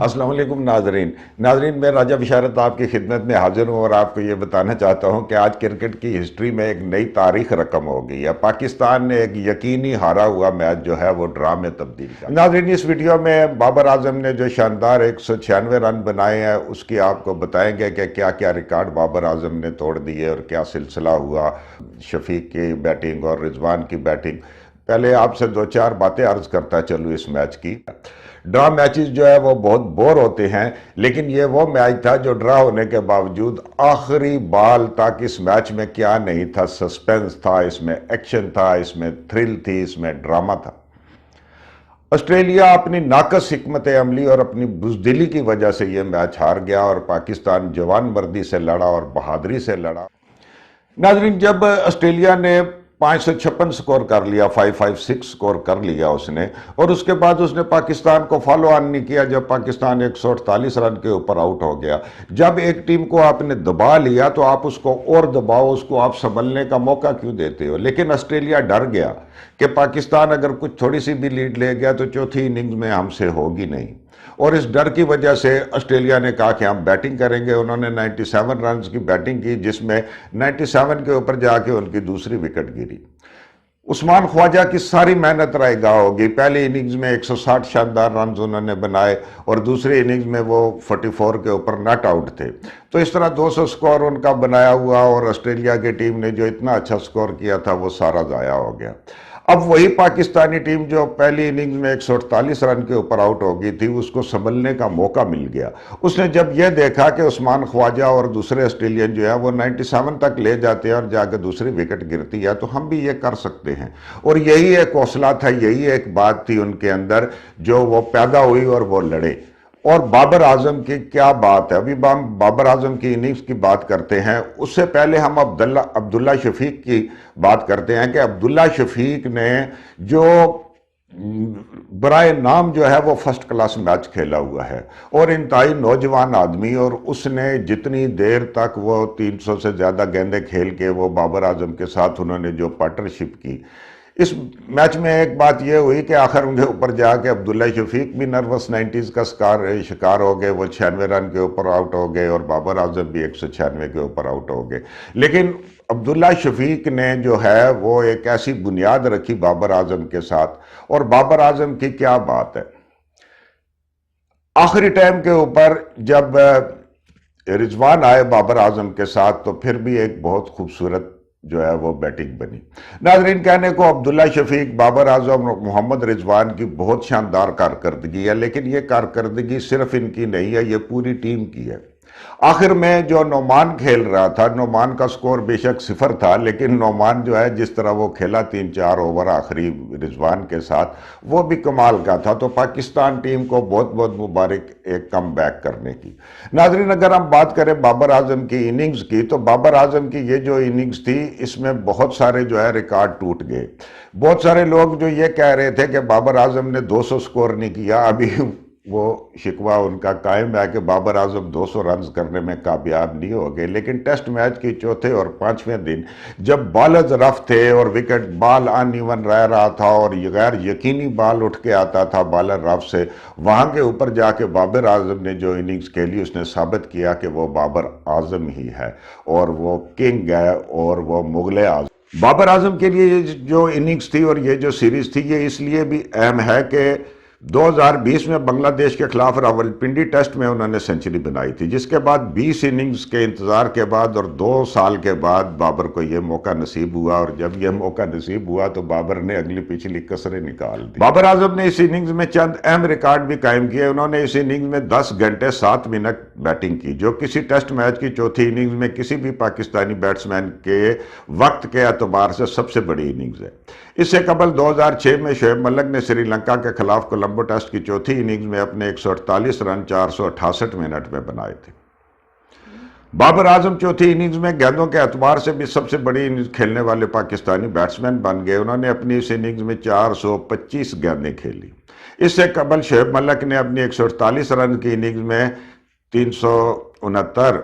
السلام علیکم ناظرین میں راجہ بشارت آپ کی خدمت میں حاضر ہوں اور آپ کو یہ بتانا چاہتا ہوں کہ آج کرکٹ کی ہسٹری میں ایک نئی تاریخ رقم ہو گئی ہے۔ پاکستان نے ایک یقینی ہارا ہوا میچ جو ہے وہ ڈرا میں تبدیل کیا۔ ناظرین اس ویڈیو میں بابر اعظم نے جو شاندار 196 رن بنائے ہیں اس کی آپ کو بتائیں گے کہ کیا کیا ریکارڈ بابر اعظم نے توڑ دیے اور کیا سلسلہ ہوا شفیق کی بیٹنگ اور رضوان کی بیٹنگ۔ پہلے آپ سے دو چار باتیں عرض کرتا چلوں اس میچ کی۔ ڈرا میچز جو ہے وہ بہت بور ہوتے ہیں، لیکن یہ وہ میچ تھا جو ڈرا ہونے کے باوجود آخری بال تک اس میچ میں کیا نہیں تھا، سسپینس تھا، اس میں ایکشن تھا، اس میں تھرل تھی، اس میں ڈرامہ تھا۔ آسٹریلیا اپنی ناقص حکمت عملی اور اپنی بزدلی کی وجہ سے یہ میچ ہار گیا اور پاکستان جوان مردی سے لڑا اور بہادری سے لڑا۔ ناظرین جب آسٹریلیا نے 556 سکور کر لیا، 556 سکور کر لیا اس نے، اور اس کے بعد اس نے پاکستان کو فالو آن نہیں کیا جب پاکستان 148 رن کے اوپر آؤٹ ہو گیا۔ جب ایک ٹیم کو آپ نے دبا لیا تو آپ اس کو اور دباؤ، اس کو آپ سنبھلنے کا موقع کیوں دیتے ہو؟ لیکن آسٹریلیا ڈر گیا کہ پاکستان اگر کچھ تھوڑی سی بھی لیڈ لے گیا تو چوتھی اننگز میں ہم سے ہوگی نہیں، اور اس ڈر کی وجہ سے آسٹریلیا نے کہا کہ ہم بیٹنگ کریں گے۔ انہوں نے 97 رنز کی بیٹنگ کی، جس میں 97 کے اوپر جا کے ان کی دوسری وکٹ گری۔ عثمان خواجہ کی ساری محنت رائے گاہ ہوگی۔ پہلی اننگز میں 160 شاندار رنز انہوں نے بنائے اور دوسری اننگز میں وہ 44 کے اوپر ناٹ آؤٹ تھے، تو اس طرح 200 سکور ان کا بنایا ہوا، اور آسٹریلیا کی ٹیم نے جو اتنا اچھا سکور کیا تھا وہ سارا ضائع ہو گیا۔ اب وہی پاکستانی ٹیم جو پہلی اننگز میں 148 رن کے اوپر آؤٹ ہو گئی تھی، اس کو سنبھلنے کا موقع مل گیا۔ اس نے جب یہ دیکھا کہ عثمان خواجہ اور دوسرے آسٹریلین جو ہے وہ 97 تک لے جاتے ہیں اور جا کے دوسری وکٹ گرتی ہے، تو ہم بھی یہ کر سکتے ہیں، اور یہی ایک حوصلہ تھا، یہی ایک بات تھی ان کے اندر جو وہ پیدا ہوئی اور وہ لڑے۔ اور بابر اعظم کی کیا بات ہے، ابھی ہم بابر اعظم کی اننگز کی بات کرتے ہیں، اس سے پہلے ہم عبداللہ شفیق کی بات کرتے ہیں کہ عبداللہ شفیق نے جو برائے نام جو ہے وہ فرسٹ کلاس میچ کھیلا ہوا ہے، اور انتہائی نوجوان آدمی، اور اس نے جتنی دیر تک وہ 300 سے زیادہ گیندیں کھیل کے وہ بابر اعظم کے ساتھ انہوں نے جو پارٹنرشپ کی، اس میچ میں ایک بات یہ ہوئی کہ آخر ان کے اوپر جا کے عبداللہ شفیق بھی نروس 90s کا شکار ہو گئے، وہ 96 رن کے اوپر آؤٹ ہو گئے، اور بابر اعظم بھی 196 کے اوپر آؤٹ ہو گئے۔ لیکن عبداللہ شفیق نے جو ہے وہ ایک ایسی بنیاد رکھی بابر اعظم کے ساتھ، اور بابر اعظم کی کیا بات ہے، آخری ٹائم کے اوپر جب رضوان آئے بابر اعظم کے ساتھ تو پھر بھی ایک بہت خوبصورت جو ہے وہ بیٹنگ بنی۔ ناظرین کہنے کو عبداللہ شفیق، بابر اعظم اور محمد رضوان کی بہت شاندار کارکردگی ہے، لیکن یہ کارکردگی صرف ان کی نہیں ہے، یہ پوری ٹیم کی ہے۔ آخر میں جو نعمان کھیل رہا تھا، نعمان کا سکور بے شک 0 تھا، لیکن نعمان جو ہے جس طرح وہ کھیلا 3-4 اوور آخری رضوان کے ساتھ، وہ بھی کمال کا تھا۔ تو پاکستان ٹیم کو بہت بہت مبارک ایک کم بیک کرنے کی۔ ناظرین اگر ہم بات کریں بابر اعظم کی اننگز کی، تو بابر اعظم کی یہ جو اننگز تھی اس میں بہت سارے جو ہے ریکارڈ ٹوٹ گئے۔ بہت سارے لوگ جو یہ کہہ رہے تھے کہ بابر اعظم نے 200 سکور نہیں کیا، ابھی وہ شکوہ ان کا قائم ہے کہ بابر اعظم 200 رنز کرنے میں کامیاب نہیں ہو گئے، لیکن ٹیسٹ میچ کی چوتھے اور پانچویں دن جب بالرز رف تھے اور وکٹ بال ان ایون رہ رہا تھا اور غیر یقینی بال اٹھ کے آتا تھا بالر رف سے، وہاں کے اوپر جا کے بابر اعظم نے جو اننگز کھیلی اس نے ثابت کیا کہ وہ بابر اعظم ہی ہے، اور وہ کنگ ہے، اور وہ مغل اعظم۔ بابر اعظم کے لیے یہ جو اننگز تھی اور یہ جو سیریز تھی، یہ اس لیے بھی اہم ہے کہ 2020 میں بنگلہ دیش کے خلاف راولپنڈی ٹیسٹ میں انہوں نے سنچری بنائی تھی، جس کے بعد 20 اننگز کے انتظار کے بعد اور 2 سال کے بعد بابر کو یہ موقع نصیب ہوا، اور جب یہ موقع نصیب ہوا تو بابر نے اگلی پچھلی کسریں نکال دی۔ بابر اعظم نے اس اننگز میں چند اہم ریکارڈ بھی قائم کیے۔ انہوں نے اس اننگز میں 10 گھنٹے 7 منٹ بیٹنگ کی، جو کسی ٹیسٹ میچ کی چوتھی اننگز میں کسی بھی پاکستانی بیٹسمین کے وقت کے اعتبار سے سب سے بڑی اننگز ہے۔ اس سے قبل 2006 میں شعیب ملک نے سری لنکا کے خلاف کولمبو ٹیسٹ کی چوتھی اننگز میں اپنے 148 رن 468 منٹ میں بنائے تھے۔ بابر اعظم چوتھی اننگز میں گیندوں کے اعتبار سے بھی سب سے بڑی اننگز کھیلنے والے پاکستانی بیٹسمین بن گئے۔ انہوں نے اپنی اس اننگز میں 425 گیندیں کھیلی۔ اس سے قبل شعیب ملک نے اپنی 148 رن کی اننگز میں 369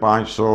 500